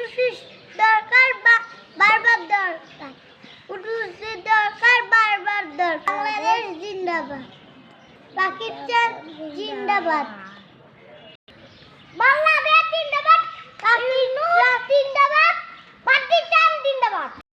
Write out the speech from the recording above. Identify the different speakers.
Speaker 1: উঠুসিস দরকার বারবার দরকার উঠুসিস দরকার বারবার দরকার বাংলাদেশ জিন্দাবাদ পাকিস্তান জিন্দাবাদ বাংলাদেশ জিন্দাবাদ পাকিস্তান